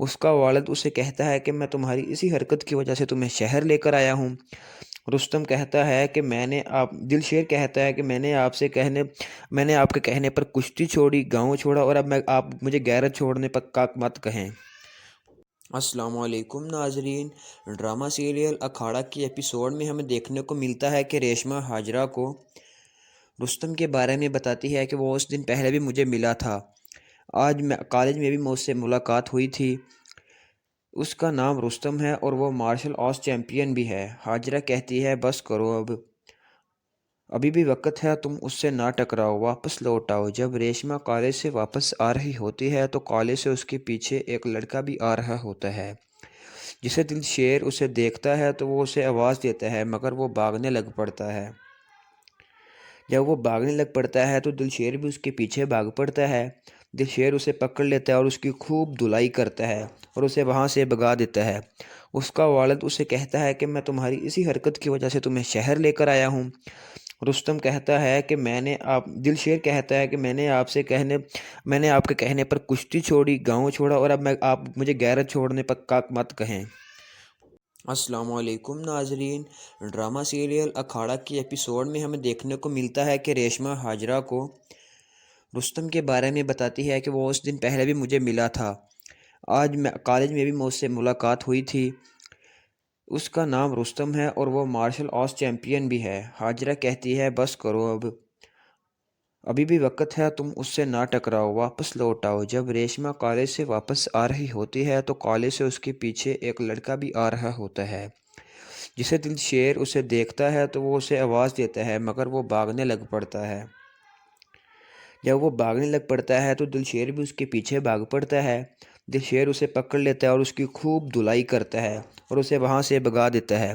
اس کا والد اسے کہتا ہے کہ میں تمہاری اسی حرکت کی وجہ سے تمہیں شہر لے کر آیا ہوں۔ رستم کہتا ہے کہ دل شیر کہتا ہے کہ میں نے آپ کے کہنے پر کشتی چھوڑی، گاؤں چھوڑا، اور اب آپ مجھے غیرت چھوڑنے پر کا مت کہیں۔ السلام علیکم ناظرین، ڈرامہ سیریل اکھاڑا کی ایپیسوڈ میں ہمیں دیکھنے کو ملتا ہے کہ ریشما ہاجرہ کو رستم کے بارے میں بتاتی ہے کہ وہ اس دن پہلے بھی مجھے ملا تھا، آج کالج میں بھی مجھ سے ملاقات ہوئی تھی۔ اس کا نام رستم ہے اور وہ مارشل آرٹس چیمپئن بھی ہے۔ ہاجرہ کہتی ہے بس کرو، ابھی بھی وقت ہے، تم اس سے نہ ٹکراؤ، واپس لوٹ آؤ۔ جب ریشما کالج سے واپس آ رہی ہوتی ہے تو کالج سے اس کے پیچھے ایک لڑکا بھی آ رہا ہوتا ہے۔ جسے دل شیر اسے دیکھتا ہے تو وہ اسے آواز دیتا ہے، مگر وہ بھاگنے لگ پڑتا ہے۔ جب وہ بھاگنے لگ پڑتا ہے تو دل شیر بھی اس کے پیچھے بھاگ پڑتا ہے۔ دل شیر اسے پکڑ لیتا ہے اور اس کی خوب دھلائی کرتا ہے اور اسے وہاں سے بھگا دیتا ہے۔ اس کا والد اسے کہتا ہے کہ میں تمہاری اسی حرکت کی وجہ سے تمہیں شہر لے کر آیا ہوں۔ رستم کہتا ہے کہ دل شیر کہتا ہے کہ میں نے آپ کے کہنے پر کشتی چھوڑی، گاؤں چھوڑا، اور اب آپ مجھے غیرت چھوڑنے پر کا مت کہیں۔ السلام علیکم ناظرین، ڈرامہ سیریل اکھاڑا کی ایپیسوڈ میں ہمیں دیکھنے کو ملتا ہے کہ ریشما ہاجرہ کو رستم کے بارے میں بتاتی ہے کہ وہ اس دن پہلے بھی مجھے ملا تھا، آج کالج میں بھی مجھ سے ملاقات ہوئی تھی۔ اس کا نام رستم ہے اور وہ مارشل آرٹس چیمپئن بھی ہے۔ ہاجرہ کہتی ہے بس کرو، ابھی بھی وقت ہے، تم اس سے نہ ٹکراؤ، واپس لوٹ آؤ۔ جب ریشما کالج سے واپس آ رہی ہوتی ہے تو کالج سے اس کے پیچھے ایک لڑکا بھی آ رہا ہوتا ہے۔ جسے دل شیر اسے دیکھتا ہے تو وہ اسے آواز دیتا ہے، مگر وہ بھاگنے لگ پڑتا ہے۔ جب وہ بھاگنے لگ پڑتا ہے تو دل شیر بھی اس کے پیچھے بھاگ پڑتا ہے۔ دل شیر اسے پکڑ لیتا ہے اور اس کی خوب دھلائی کرتا ہے اور اسے وہاں سے بھگا دیتا ہے۔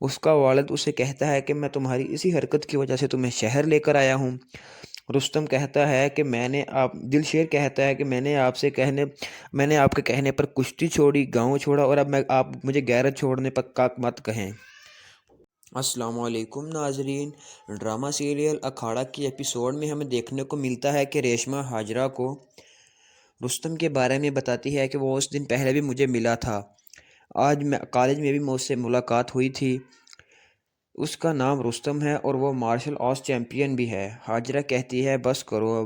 اس کا والد اسے کہتا ہے کہ میں تمہاری اسی حرکت کی وجہ سے تمہیں شہر لے کر آیا ہوں۔ رستم کہتا ہے کہ دل شیر کہتا ہے کہ میں نے آپ کے کہنے پر کشتی چھوڑی، گاؤں چھوڑا، اور اب آپ مجھے غیرت چھوڑنے پر کا مت کہیں۔ السلام علیکم ناظرین، ڈرامہ سیریل اکھاڑا کی ایپیسوڈ میں ہمیں دیکھنے کو ملتا ہے کہ ریشما ہاجرہ کو رستم کے بارے میں بتاتی ہے کہ وہ اس دن پہلے بھی مجھے ملا تھا، آج کالج میں بھی مجھ سے ملاقات ہوئی تھی۔ اس کا نام رستم ہے اور وہ مارشل آرٹس چیمپئن بھی ہے۔ ہاجرہ کہتی ہے بس کرو،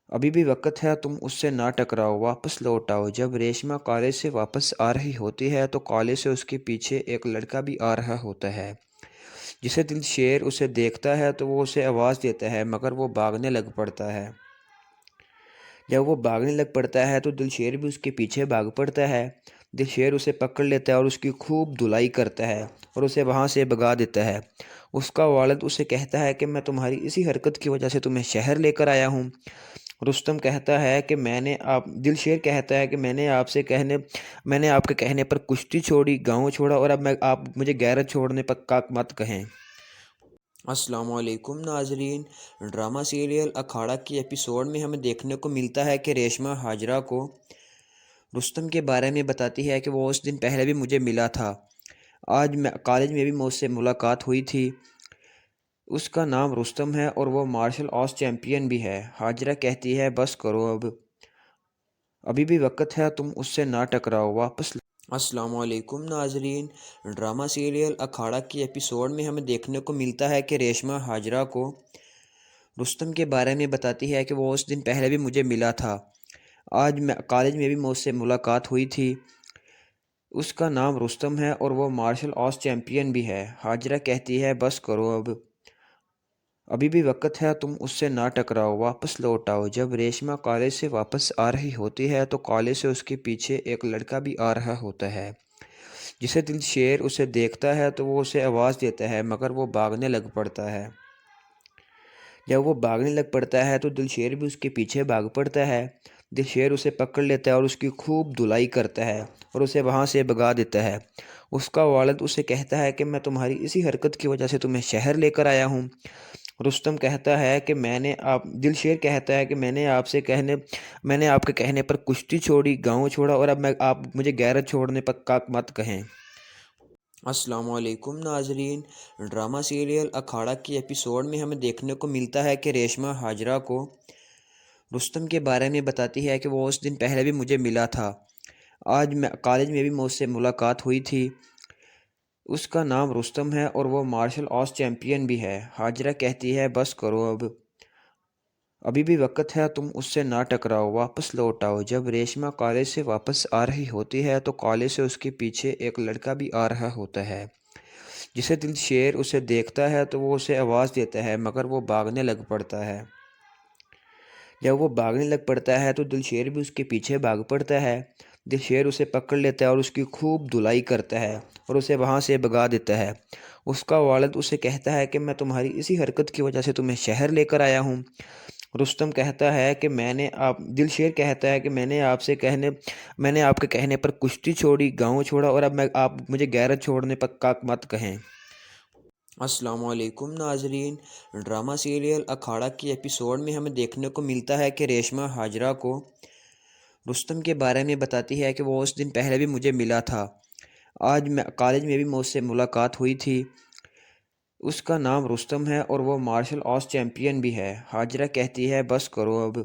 ابھی بھی وقت ہے، تم اس سے نہ ٹکراؤ، واپس لوٹ آؤ۔ جب ریشما کالج سے واپس آ رہی ہوتی ہے تو کالج سے اس کے پیچھے ایک لڑکا بھی آ رہا ہوتا ہے۔ جسے دل شیر اسے دیکھتا ہے تو وہ اسے آواز دیتا ہے، مگر وہ بھاگنے لگ پڑتا ہے۔ جب وہ بھاگنے لگ پڑتا ہے تو دل شیر بھی اس کے پیچھے بھاگ پڑتا ہے۔ دل شیر اسے پکڑ لیتا ہے اور اس کی خوب دھلائی کرتا ہے اور اسے وہاں سے بھگا دیتا ہے۔ اس کا والد اسے کہتا ہے کہ میں تمہاری اسی حرکت کی وجہ سے تمہیں شہر لے کر آیا ہوں۔ رستم کہتا ہے کہ دل شیر کہتا ہے کہ میں نے آپ کے کہنے پر کشتی چھوڑی، گاؤں چھوڑا، اور اب آپ مجھے غیرت چھوڑنے پر کا مت کہیں۔ السلام علیکم ناظرین، ڈرامہ سیریل اکھاڑا کی ایپیسوڈ میں ہمیں دیکھنے کو ملتا ہے کہ ریشما ہاجرہ کو رستم کے بارے میں بتاتی ہے کہ وہ اس دن پہلے بھی مجھے ملا تھا، آج کالج میں بھی مجھ سے ملاقات ہوئی تھی۔ اس کا نام رستم ہے اور وہ مارشل آرٹس چیمپئن بھی ہے۔ ہاجرہ کہتی ہے بس کرو، ابھی بھی وقت ہے، تم اس سے نہ ٹکراؤ، واپس السلام علیکم ناظرین، ڈرامہ سیریل اکھاڑا کی ایپیسوڈ میں ہمیں دیکھنے کو ملتا ہے کہ ریشما ہاجرہ کو رستم کے بارے میں بتاتی ہے کہ وہ اس دن پہلے بھی مجھے ملا تھا، آج کالج میں بھی مجھ سے ملاقات ہوئی تھی۔ اس کا نام رستم ہے اور وہ مارشل آرٹس چیمپئن بھی ہے۔ ہاجرہ کہتی ہے بس کرو، ابھی بھی وقت ہے، تم اس سے نہ ٹکراؤ، واپس لوٹ آؤ۔ جب ریشما کالج سے واپس آ رہی ہوتی ہے تو کالج سے اس کے پیچھے ایک لڑکا بھی آ رہا ہوتا ہے۔ جسے دل شیر اسے دیکھتا ہے تو وہ اسے آواز دیتا ہے، مگر وہ بھاگنے لگ پڑتا ہے۔ جب وہ بھاگنے لگ پڑتا ہے تو دل شیر بھی اس کے پیچھے بھاگ پڑتا ہے۔ دل شیر اسے پکڑ لیتا ہے اور اس کی خوب دھلائی کرتا ہے اور اسے وہاں سے بھگا دیتا ہے۔ اس کا والد اسے کہتا ہے کہ میں تمہاری اسی حرکت کی وجہ سے تمہیں شہر لے کر آیا ہوں۔ رستم کہتا ہے کہ دل شیر کہتا ہے کہ میں نے آپ کے کہنے پر کشتی چھوڑی، گاؤں چھوڑا، اور اب آپ مجھے غیرت چھوڑنے پر کا مت کہیں۔ السلام علیکم ناظرین، ڈرامہ سیریل اکھاڑا کی ایپیسوڈ میں ہمیں دیکھنے کو ملتا ہے کہ ریشما ہاجرہ کو رستم کے بارے میں بتاتی ہے کہ وہ اس دن پہلے بھی مجھے ملا تھا، آج میں کالج میں بھی مجھ سے ملاقات ہوئی تھی۔ اس کا نام رستم ہے اور وہ مارشل آرٹس چیمپئن بھی ہے۔ ہاجرہ کہتی ہے بس کرو اب، ابھی بھی وقت ہے، تم اس سے نہ ٹکراؤ، واپس لوٹ آؤ۔ جب ریشما کالج سے واپس آ رہی ہوتی ہے تو کالج سے اس کے پیچھے ایک لڑکا بھی آ رہا ہوتا ہے۔ جسے دل شیر اسے دیکھتا ہے تو وہ اسے آواز دیتا ہے، مگر وہ بھاگنے لگ پڑتا ہے۔ جب وہ بھاگنے لگ پڑتا ہے تو دل شیر بھی اس کے پیچھے بھاگ پڑتا ہے۔ دل شیر اسے پکڑ لیتا ہے اور اس کی خوب دھلائی کرتا ہے اور اسے وہاں سے بھگا دیتا ہے۔ اس کا والد اسے کہتا ہے کہ میں تمہاری اسی حرکت کی وجہ سے تمہیں شہر لے کر آیا ہوں۔ رستم کہتا ہے کہ دل شیر کہتا ہے کہ میں نے آپ کے کہنے پر کشتی چھوڑی، گاؤں چھوڑا، اور اب آپ مجھے غیرت چھوڑنے پر کاک مت کہیں۔ السلام علیکم ناظرین، ڈرامہ سیریل اکھاڑا کی ایپیسوڈ میں ہمیں دیکھنے کو ملتا ہے کہ ریشما ہاجرہ کو رستم کے بارے میں بتاتی ہے کہ وہ اس دن پہلے بھی مجھے ملا تھا۔ آج میں کالج میں بھی مجھ سے ملاقات ہوئی تھی۔ اس کا نام رستم ہے اور وہ مارشل آرٹس چیمپئن بھی ہے۔ ہاجرہ کہتی ہے بس کرو اب،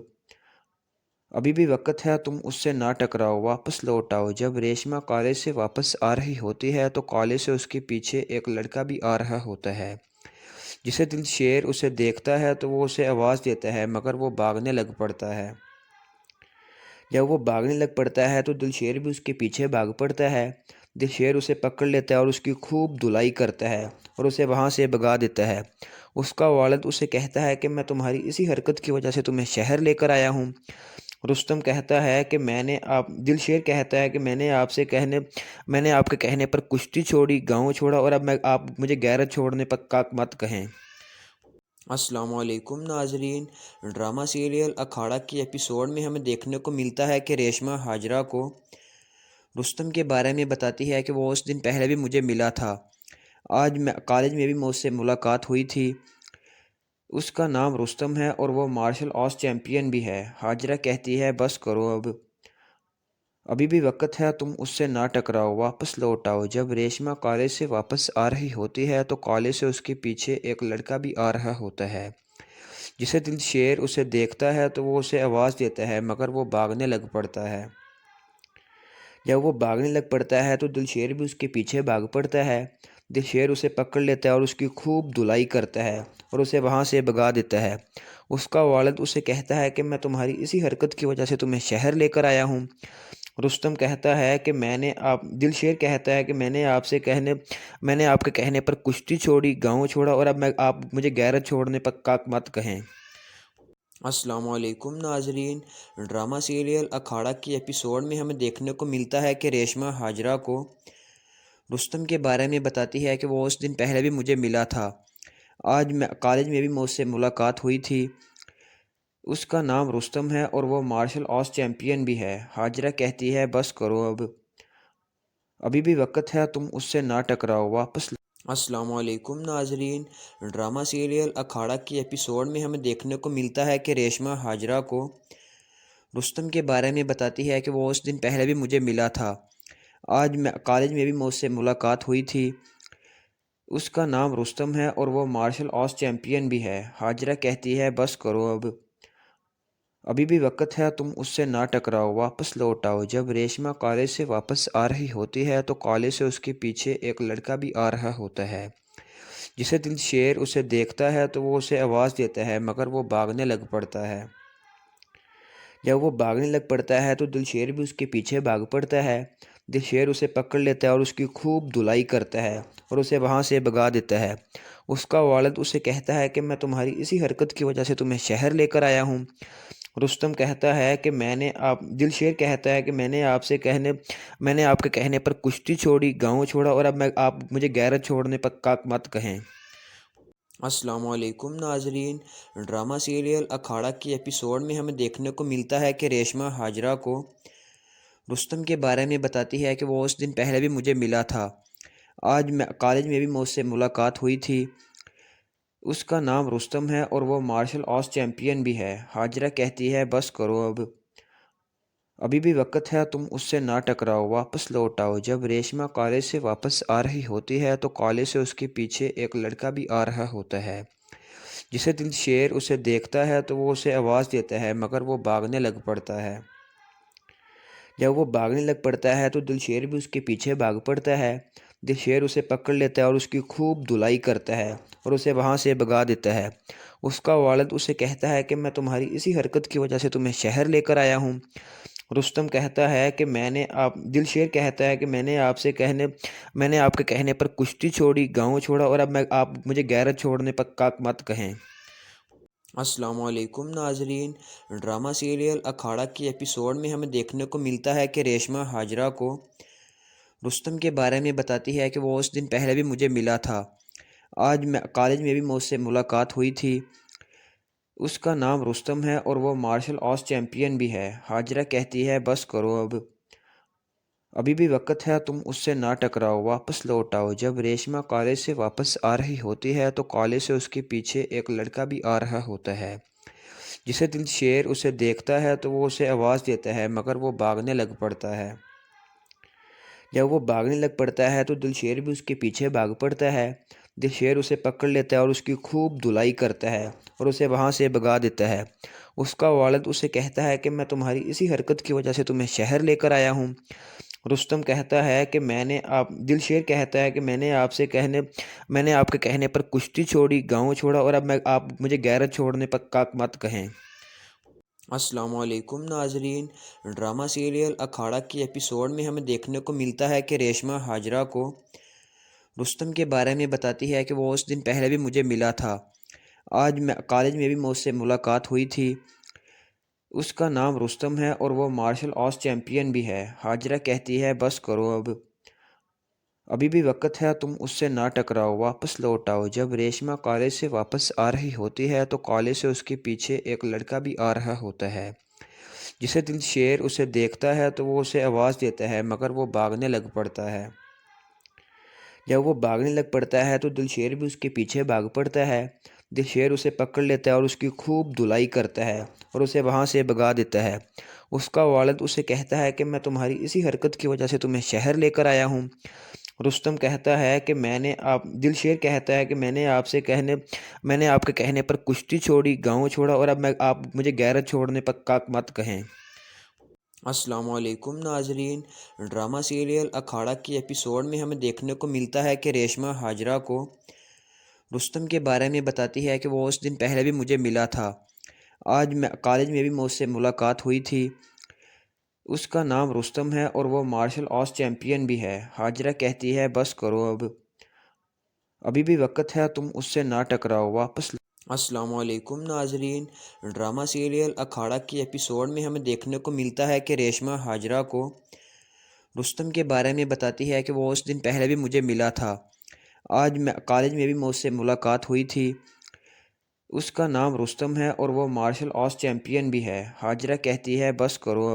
ابھی بھی وقت ہے، تم اس سے نہ ٹکراؤ، واپس لوٹ آؤ۔ جب ریشما کالج سے واپس آ رہی ہوتی ہے تو کالج سے اس کے پیچھے ایک لڑکا بھی آ رہا ہوتا ہے۔ جسے دل شیر اسے دیکھتا ہے تو وہ اسے آواز دیتا ہے، مگر وہ بھاگنے لگ پڑتا ہے۔ جب وہ بھاگنے لگ پڑتا ہے تو دل شیر بھی اس کے پیچھے بھاگ پڑتا ہے۔ دل شیر اسے پکڑ لیتا ہے اور اس کی خوب دھلائی کرتا ہے اور اسے وہاں سے بھگا دیتا ہے۔ اس کا والد اسے کہتا ہے کہ میں تمہاری اسی حرکت کی وجہ سے تمہیں شہر لے کر آیا ہوں۔ رستم کہتا ہے کہ دل شیر کہتا ہے کہ میں نے آپ کے کہنے پر کشتی چھوڑی، گاؤں چھوڑا، اور اب آپ مجھے غیرت چھوڑنے پر کاک مت کہیں۔ السلام علیکم ناظرین، ڈرامہ سیریل اکھاڑا کی ایپیسوڈ میں ہمیں دیکھنے کو ملتا ہے کہ ریشما ہاجرہ کو رستم کے بارے میں بتاتی ہے کہ وہ اس دن پہلے بھی مجھے ملا تھا۔ آج میں کالج میں بھی مجھ سے ملاقات ہوئی تھی۔ اس کا نام رستم ہے اور وہ مارشل آرٹس چیمپئن بھی ہے۔ ہاجرہ کہتی ہے بس کرو اب، ابھی بھی وقت ہے، تم اس سے نہ ٹکراؤ، واپس لوٹ آؤ۔ جب ریشما کالج سے واپس آ رہی ہوتی ہے تو کالج سے اس کے پیچھے ایک لڑکا بھی آ رہا ہوتا ہے۔ جسے دل شیر اسے دیکھتا ہے تو وہ اسے آواز دیتا ہے، مگر وہ بھاگنے لگ پڑتا ہے۔ جب وہ بھاگنے لگ پڑتا ہے تو دل شیر بھی اس کے پیچھے بھاگ پڑتا ہے۔ دل شیر اسے پکڑ لیتا ہے اور اس کی خوب دھلائی کرتا ہے اور اسے وہاں سے بھگا دیتا ہے۔ اس کا والد اسے کہتا ہے کہ میں تمہاری اسی حرکت کی وجہ سے تمہیں شہر لے کر آیا ہوں۔ رستم کہتا ہے کہ دل شیر کہتا ہے کہ میں نے آپ کے کہنے پر کشتی چھوڑی، گاؤں چھوڑا، اور اب آپ مجھے غیرت چھوڑنے پر کاک مت کہیں۔ السلام علیکم ناظرین، ڈرامہ سیریل اکھاڑا کی ایپیسوڈ میں ہمیں دیکھنے کو ملتا ہے کہ ریشما ہاجرہ کو رستم کے بارے میں بتاتی ہے کہ وہ اس دن پہلے بھی مجھے ملا تھا۔ آج میں کالج میں بھی مجھ سے ملاقات ہوئی تھی۔ اس کا نام رستم ہے اور وہ مارشل آرٹس چیمپئن بھی ہے۔ ہاجرہ کہتی ہے بس کرو اب، ابھی بھی وقت ہے، تم اس سے نہ ٹکراؤ، واپس۔ السلام علیکم ناظرین، ڈرامہ سیریل اکھاڑا کی ایپیسوڈ میں ہمیں دیکھنے کو ملتا ہے کہ ریشما ہاجرہ کو رستم کے بارے میں بتاتی ہے کہ وہ اس دن پہلے بھی مجھے ملا تھا۔ آج میں کالج میں بھی مجھ سے ملاقات ہوئی تھی۔ اس کا نام رستم ہے اور وہ مارشل آرٹس چیمپئن بھی ہے۔ ہاجرہ کہتی ہے بس کرو اب، ابھی بھی وقت ہے، تم اس سے نہ ٹکراؤ، واپس لوٹ آؤ۔ جب ریشما کالج سے واپس آ رہی ہوتی ہے تو کالج سے اس کے پیچھے ایک لڑکا بھی آ رہا ہوتا ہے۔ جسے دل شیر اسے دیکھتا ہے تو وہ اسے آواز دیتا ہے، مگر وہ بھاگنے لگ پڑتا ہے۔ جب وہ بھاگنے لگ پڑتا ہے تو دل شیر بھی اس کے پیچھے بھاگ پڑتا ہے۔ دل شیر اسے پکڑ لیتا ہے اور اس کی خوب دھلائی کرتا ہے اور اسے وہاں سے بھگا دیتا ہے۔ اس کا والد اسے کہتا ہے کہ میں تمہاری اسی حرکت کی وجہ سے تمہیں شہر لے کر آیا ہوں۔ رستم کہتا ہے کہ دل شیر کہتا ہے کہ میں نے آپ کے کہنے پر کشتی چھوڑی، گاؤں چھوڑا، اور اب آپ مجھے غیرت چھوڑنے پر کاک مت کہیں۔ السلام علیکم ناظرین، ڈرامہ سیریل اکھاڑا کی ایپیسوڈ میں ہمیں دیکھنے کو ملتا ہے کہ ریشما ہاجرہ کو رستم کے بارے میں بتاتی ہے کہ وہ اس دن پہلے بھی مجھے ملا تھا۔ آج میں کالج میں بھی مجھ سے ملاقات ہوئی تھی۔ اس کا نام رستم ہے اور وہ مارشل آرٹس چیمپئن بھی ہے۔ ہاجرہ کہتی ہے بس کرو اب، ابھی بھی وقت ہے، تم اس سے نہ ٹکراؤ، واپس لوٹ آؤ۔ جب ریشما کالج سے واپس آ رہی ہوتی ہے تو کالج سے اس کے پیچھے ایک لڑکا بھی آ رہا ہوتا ہے۔ جسے دل شیر اسے دیکھتا ہے تو وہ اسے آواز دیتا ہے، مگر وہ بھاگنے لگ پڑتا ہے۔ جب وہ بھاگنے لگ پڑتا ہے تو دل شیر بھی اس کے پیچھے بھاگ پڑتا ہے۔ دل شیر اسے پکڑ لیتا ہے اور اس کی خوب دھلائی کرتا ہے اور اسے وہاں سے بھگا دیتا ہے۔ اس کا والد اسے کہتا ہے کہ میں تمہاری اسی حرکت کی وجہ سے تمہیں شہر لے کر آیا ہوں۔ رستم کہتا ہے کہ دل شیر کہتا ہے کہ میں نے آپ کے کہنے پر کشتی چھوڑی، گاؤں چھوڑا، اور اب آپ مجھے غیرت چھوڑنے پر کا مت کہیں۔ السلام علیکم ناظرین، ڈرامہ سیریل اکھاڑا کی ایپیسوڈ میں ہمیں دیکھنے کو ملتا ہے کہ ریشما ہاجرہ کو رستم کے بارے میں بتاتی ہے کہ وہ اس دن پہلے بھی مجھے ملا تھا، آج میں کالج میں بھی مجھ سے ملاقات ہوئی تھی۔ اس کا نام رستم ہے اور وہ مارشل آرٹس چیمپئن بھی ہے۔ ہاجرہ کہتی ہے بس کرو، ابھی بھی وقت ہے، تم اس سے نہ ٹکراؤ، واپس لوٹ آؤ۔ جب ریشما کالج سے واپس آ رہی ہوتی ہے تو کالج سے اس کے پیچھے ایک لڑکا بھی آ رہا ہوتا ہے۔ جسے دل شیر اسے دیکھتا ہے تو وہ اسے آواز دیتا ہے، مگر وہ بھاگنے لگ پڑتا ہے۔ جب وہ بھاگنے لگ پڑتا ہے تو دل شیر بھی اس کے پیچھے بھاگ پڑتا ہے۔ دل شیر اسے پکڑ لیتا ہے اور اس کی خوب دھلائی کرتا ہے اور اسے وہاں سے بھگا دیتا ہے۔ اس کا والد اسے کہتا ہے کہ میں تمہاری اسی حرکت کی وجہ سے تمہیں شہر لے کر آیا ہوں۔ رستم کہتا ہے کہ دل شیر کہتا ہے کہ میں نے آپ کے کہنے پر کشتی چھوڑی، گاؤں چھوڑا، اور اب آپ مجھے غیرت چھوڑنے پر کا مت کہیں۔ السلام علیکم ناظرین، ڈرامہ سیریل اکھاڑا کی ایپیسوڈ میں ہمیں دیکھنے کو ملتا ہے کہ ریشما ہاجرہ کو رستم کے بارے میں بتاتی ہے کہ وہ اس دن پہلے بھی مجھے ملا تھا، آج میں کالج میں بھی مجھ سے ملاقات ہوئی تھی۔ اس کا نام رستم ہے اور وہ مارشل آرٹس چیمپئن بھی ہے۔ ہاجرہ کہتی ہے بس کرو، ابھی بھی وقت ہے، تم اس سے نہ ٹکراؤ، واپس لوٹ آؤ۔ جب ریشما کالج سے واپس آ رہی ہوتی ہے تو کالج سے اس کے پیچھے ایک لڑکا بھی آ رہا ہوتا ہے۔ جسے دل شیر اسے دیکھتا ہے تو وہ اسے آواز دیتا ہے، مگر وہ بھاگنے لگ پڑتا ہے۔ جب وہ بھاگنے لگ پڑتا ہے تو دل شیر بھی اس کے پیچھے بھاگ پڑتا ہے۔ دل شیر اسے پکڑ لیتا ہے اور اس کی خوب دھلائی کرتا ہے اور اسے وہاں سے بھگا دیتا ہے۔ اس کا والد اسے کہتا ہے کہ میں تمہاری اسی حرکت کی وجہ سے تمہیں شہر لے کر آیا ہوں۔ رستم کہتا ہے کہ دل شیر کہتا ہے کہ میں نے آپ کے کہنے پر کشتی چھوڑی، گاؤں چھوڑا، اور اب آپ مجھے غیرت چھوڑنے پر کا مت کہیں۔ السلام علیکم ناظرین، ڈرامہ سیریل اکھاڑا کی ایپیسوڈ میں ہمیں دیکھنے کو ملتا ہے کہ ریشما ہاجرہ کو رستم کے بارے میں بتاتی ہے کہ وہ اس دن پہلے بھی مجھے ملا تھا، آج میں کالج میں بھی مجھ سے ملاقات ہوئی تھی۔ اس کا نام رستم ہے اور وہ مارشل آرٹس چیمپئن بھی ہے۔ ہاجرہ کہتی ہے بس کرو، ابھی بھی وقت ہے، تم اس سے نہ ٹکراؤ، واپس۔ السلام علیکم ناظرین، ڈرامہ سیریل اکھاڑا کی ایپیسوڈ میں ہمیں دیکھنے کو ملتا ہے کہ ریشما ہاجرہ کو رستم کے بارے میں بتاتی ہے کہ وہ اس دن پہلے بھی مجھے ملا تھا، آج میں کالج میں بھی مجھ سے ملاقات ہوئی تھی۔ اس کا نام رستم ہے اور وہ مارشل آرٹس چیمپئن بھی ہے۔ ہاجرہ کہتی ہے بس کرو،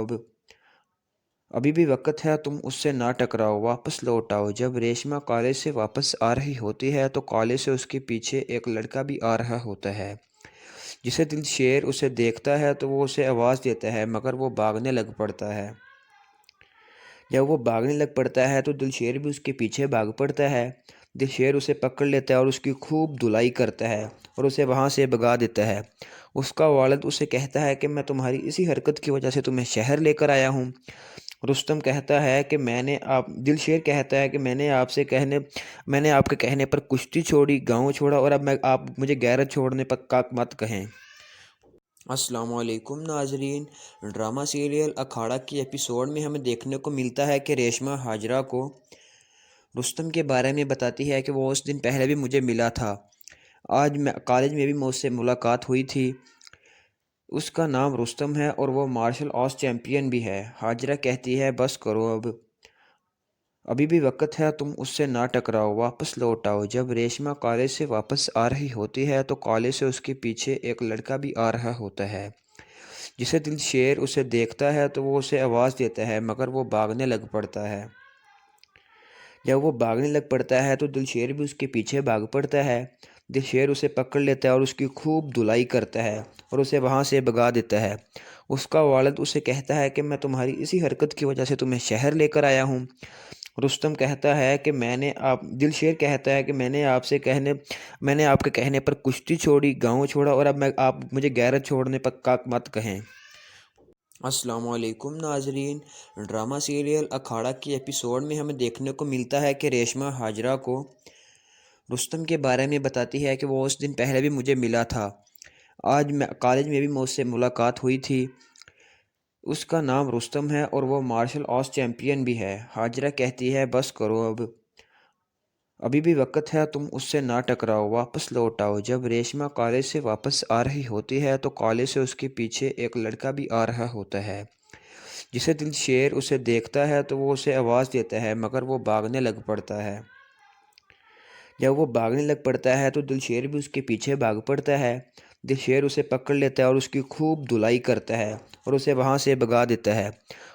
ابھی بھی وقت ہے، تم اس سے نہ ٹکراؤ، واپس لوٹ آؤ۔ جب ریشما کالج سے واپس آ رہی ہوتی ہے تو کالج سے اس کے پیچھے ایک لڑکا بھی آ رہا ہوتا ہے۔ جسے دل شیر اسے دیکھتا ہے تو وہ اسے آواز دیتا ہے، مگر وہ بھاگنے لگ پڑتا ہے۔ جب وہ بھاگنے لگ پڑتا ہے تو دل شیر بھی اس کے پیچھے بھاگ پڑتا ہے۔ دل شیر اسے پکڑ لیتا ہے اور اس کی خوب دھلائی کرتا ہے اور اسے وہاں سے بھگا دیتا ہے۔ اس کا والد اسے کہتا ہے کہ میں تمہاری اسی حرکت کی وجہ سے تمہیں شہر لے کر آیا ہوں۔ رستم کہتا ہے کہ دل شیر کہتا ہے کہ میں نے آپ کے کہنے پر کشتی چھوڑی، گاؤں چھوڑا، اور اب آپ مجھے غیرت چھوڑنے پر کا مت کہیں۔ السلام علیکم ناظرین، ڈرامہ سیریل اکھاڑا کی ایپیسوڈ میں ہمیں دیکھنے کو ملتا ہے کہ ریشما ہاجرہ کو رستم کے بارے میں بتاتی ہے کہ وہ اس دن پہلے بھی مجھے ملا تھا، آج میں کالج میں بھی مجھ سے ملاقات ہوئی تھی۔ اس کا نام رستم ہے اور وہ مارشل آرٹس چیمپئن بھی ہے۔ ہاجرہ کہتی ہے بس کرو، ابھی بھی وقت ہے، تم اس سے نہ ٹکراؤ، واپس لوٹ آؤ۔ جب ریشما کالج سے واپس آ رہی ہوتی ہے تو کالج سے اس کے پیچھے ایک لڑکا بھی آ رہا ہوتا ہے۔ جسے دل شیر اسے دیکھتا ہے تو وہ اسے آواز دیتا ہے، مگر وہ بھاگنے لگ پڑتا ہے۔ جب وہ بھاگنے لگ پڑتا ہے تو دل شیر بھی اس کے پیچھے بھاگ پڑتا ہے۔ دل شیر اسے پکڑ لیتا ہے اور اس کی خوب دھلائی کرتا ہے اور اسے وہاں سے بھگا دیتا ہے۔ اس کا والد اسے کہتا ہے کہ میں تمہاری اسی حرکت کی وجہ سے تمہیں شہر لے کر آیا ہوں۔ رستم کہتا ہے کہ دل شیر کہتا ہے کہ میں نے آپ کے کہنے پر کشتی چھوڑی، گاؤں چھوڑا، اور اب آپ مجھے غیرت چھوڑنے پر کا مت کہیں۔ السلام علیکم ناظرین۔ ڈرامہ سیریل اکھاڑا کی ایپیسوڈ میں ہمیں دیکھنے کو ملتا ہے کہ ریشمہ ہاجرہ کو رستم کے بارے میں بتاتی ہے کہ وہ اس دن پہلے بھی مجھے ملا تھا۔ آج میں کالج میں بھی مجھ سے ملاقات ہوئی تھی۔ اس کا نام رستم ہے اور وہ مارشل آرٹس چیمپئن بھی ہے۔ ہاجرہ کہتی ہے بس کرو ابھی بھی وقت ہے، تم اس سے نہ ٹکراؤ، واپس لوٹ آؤ۔ جب ریشمہ کالج سے واپس آ رہی ہوتی ہے تو کالج سے اس کے پیچھے ایک لڑکا بھی آ رہا ہوتا ہے۔ جسے دل شیر اسے دیکھتا ہے تو وہ اسے آواز دیتا ہے، مگر وہ بھاگنے لگ پڑتا ہے۔ جب وہ بھاگنے لگ پڑتا ہے تو دل شیر بھی اس کے پیچھے بھاگ پڑتا ہے۔ دل شیر اسے پکڑ لیتا ہے اور اس کی خوب دھلائی کرتا ہے اور اسے وہاں سے بھگا دیتا ہے۔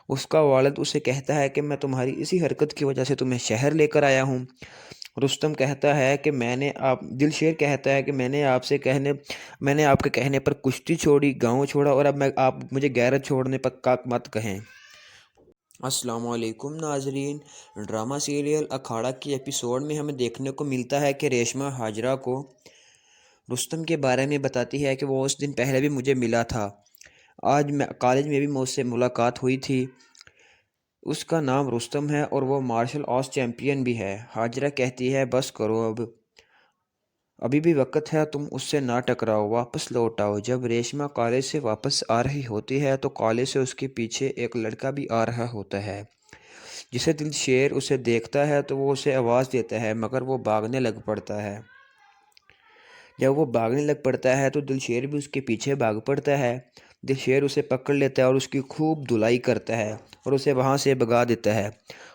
اس کا والد اسے کہتا ہے کہ میں تمہاری اسی حرکت کی وجہ سے تمہیں شہر لے کر آیا ہوں۔ رستم کہتا ہے کہ دل شیر کہتا ہے کہ میں نے آپ کے کہنے پر کشتی چھوڑی، گاؤں چھوڑا، اور اب آپ مجھے غیرت چھوڑنے پر کاک مت کہیں۔ السلام علیکم ناظرین۔ ڈرامہ سیریل اکھاڑا کی ایپیسوڈ میں ہمیں دیکھنے کو ملتا ہے کہ ریشمہ ہاجرہ کو رستم کے بارے میں بتاتی ہے کہ وہ اس دن پہلے بھی مجھے ملا تھا۔ آج کالج میں بھی مجھ سے ملاقات ہوئی تھی۔ اس کا نام رستم ہے اور وہ مارشل آرٹس چیمپئن بھی ہے۔ ہاجرہ کہتی ہے بس کرو ابھی بھی وقت ہے، تم اس سے نہ ٹکراؤ، واپس لوٹ آؤ۔ جب ریشمہ کالج سے واپس آ رہی ہوتی ہے تو کالج سے اس کے پیچھے ایک لڑکا بھی آ رہا ہوتا ہے۔ جسے دل شیر اسے دیکھتا ہے تو وہ اسے آواز دیتا ہے، مگر وہ بھاگنے لگ پڑتا ہے۔ جب وہ بھاگنے لگ پڑتا ہے تو دل شیر بھی اس کے پیچھے بھاگ پڑتا ہے۔ دل شیر اسے پکڑ لیتا ہے اور اس کی خوب دھلائی کرتا ہے اور اسے وہاں سے بھگا دیتا ہے۔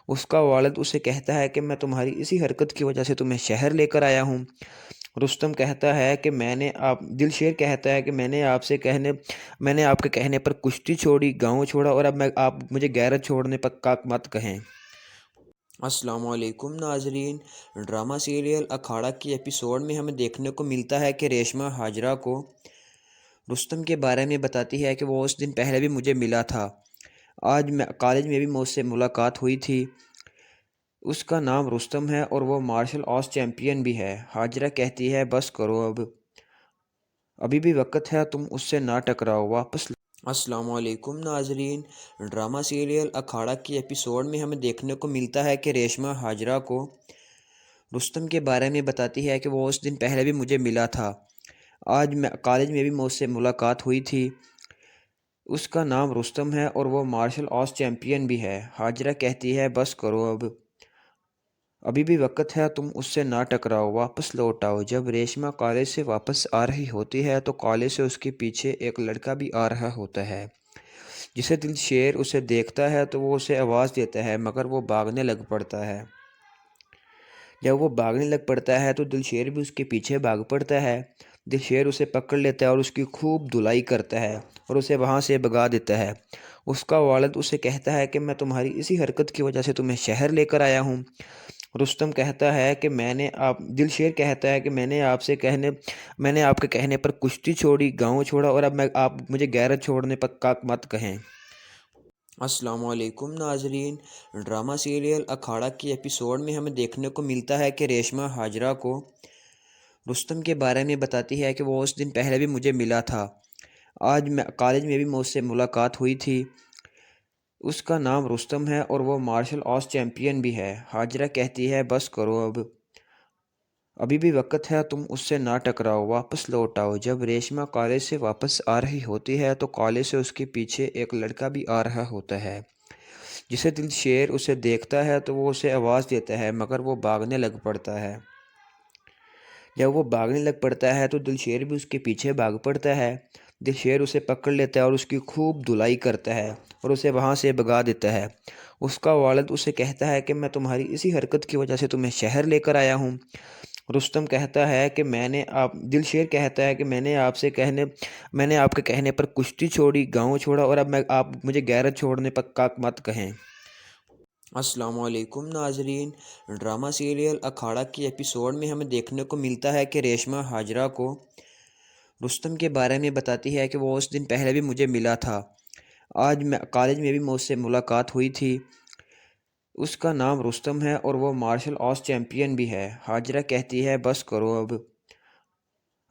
اس کا والد اسے کہتا ہے کہ میں تمہاری اسی حرکت کی وجہ سے تمہیں شہر لے کر آیا ہوں۔ رستم کہتا ہے کہ دل شیر کہتا ہے کہ میں نے آپ کے کہنے پر کشتی چھوڑی، گاؤں چھوڑا، اور اب آپ مجھے غیرت چھوڑنے پر کاک مت کہیں۔ السلام علیکم ناظرین۔ ڈرامہ سیریل اکھاڑا کی ایپیسوڈ میں ہمیں دیکھنے کو ملتا ہے کہ ریشمہ ہاجرہ کو رستم کے بارے میں بتاتی ہے کہ وہ اس دن پہلے بھی مجھے ملا تھا۔ آج کالج میں بھی مجھ سے ملاقات ہوئی تھی۔ اس کا نام رستم ہے اور وہ مارشل آرٹس چیمپئن بھی ہے۔ ہاجرہ کہتی ہے بس کرو ابھی بھی وقت ہے، تم اس سے نہ ٹکراؤ، واپس السلام علیکم ناظرین۔ ڈرامہ سیریل اکھاڑا کی ایپیسوڈ میں ہمیں دیکھنے کو ملتا ہے کہ ریشمہ ہاجرہ کو رستم کے بارے میں بتاتی ہے کہ وہ اس دن پہلے بھی مجھے ملا تھا۔ آج کالج میں بھی مجھ سے ملاقات ہوئی تھی۔ اس کا نام رستم ہے اور وہ مارشل آرٹس چیمپئن بھی ہے۔ ہاجرہ کہتی ہے بس کرو ابھی بھی وقت ہے، تم اس سے نہ ٹکراؤ، واپس لوٹ آؤ۔ جب ریشمہ کالج سے واپس آ رہی ہوتی ہے تو کالج سے اس کے پیچھے ایک لڑکا بھی آ رہا ہوتا ہے۔ جسے دل شیر اسے دیکھتا ہے تو وہ اسے آواز دیتا ہے، مگر وہ بھاگنے لگ پڑتا ہے۔ جب وہ بھاگنے لگ پڑتا ہے تو دل شیر بھی اس کے پیچھے بھاگ پڑتا ہے۔ دل شیر اسے پکڑ لیتا ہے اور اس کی خوب دھلائی کرتا ہے اور اسے وہاں سے بھگا دیتا ہے۔ اس کا والد اسے کہتا ہے کہ میں تمہاری اسی حرکت کی وجہ سے تمہیں شہر لے کر آیا ہوں۔ رستم کہتا ہے کہ دل شیر کہتا ہے کہ میں نے آپ کے کہنے پر کشتی چھوڑی، گاؤں چھوڑا، اور اب آپ مجھے غیرت چھوڑنے پر کاک مت کہیں۔ السلام علیکم ناظرین۔ ڈرامہ سیریل اکھاڑا کی ایپیسوڈ میں ہمیں دیکھنے کو ملتا ہے کہ ریشمہ ہاجرہ کو رستم کے بارے میں بتاتی ہے کہ وہ اس دن پہلے بھی مجھے ملا تھا۔ آج کالج میں بھی مجھ سے ملاقات ہوئی تھی۔ اس کا نام رستم ہے اور وہ مارشل آرٹس چیمپئن بھی ہے۔ ہاجرہ کہتی ہے بس کرو ابھی بھی وقت ہے، تم اس سے نہ ٹکراؤ، واپس لوٹ آؤ۔ جب ریشمہ کالج سے واپس آ رہی ہوتی ہے تو کالج سے اس کے پیچھے ایک لڑکا بھی آ رہا ہوتا ہے۔ جسے دل شیر اسے دیکھتا ہے تو وہ اسے آواز دیتا ہے، مگر وہ بھاگنے لگ پڑتا ہے۔ جب وہ بھاگنے لگ پڑتا ہے تو دل شیر بھی اس کے پیچھے بھاگ پڑتا ہے۔ دل شیر اسے پکڑ لیتا ہے اور اس کی خوب دھلائی کرتا ہے اور اسے وہاں سے بھگا دیتا ہے۔ اس کا والد اسے کہتا ہے کہ میں تمہاری اسی حرکت کی وجہ سے تمہیں شہر لے کر آیا ہوں۔ رستم کہتا ہے کہ دل شیر کہتا ہے کہ میں نے آپ کے کہنے پر کشتی چھوڑی، گاؤں چھوڑا، اور اب آپ مجھے غیرت چھوڑنے پر کاک مت کہیں۔ السلام علیکم ناظرین۔ ڈرامہ سیریل اکھاڑا کی ایپیسوڈ میں ہمیں دیکھنے کو ملتا ہے کہ ریشمہ ہاجرہ کو رستم کے بارے میں بتاتی ہے کہ وہ اس دن پہلے بھی مجھے ملا تھا۔ آج کالج میں بھی مجھ سے ملاقات ہوئی تھی۔ اس کا نام رستم ہے اور وہ مارشل آرٹس چیمپئن بھی ہے۔ ہاجرہ کہتی ہے بس کرو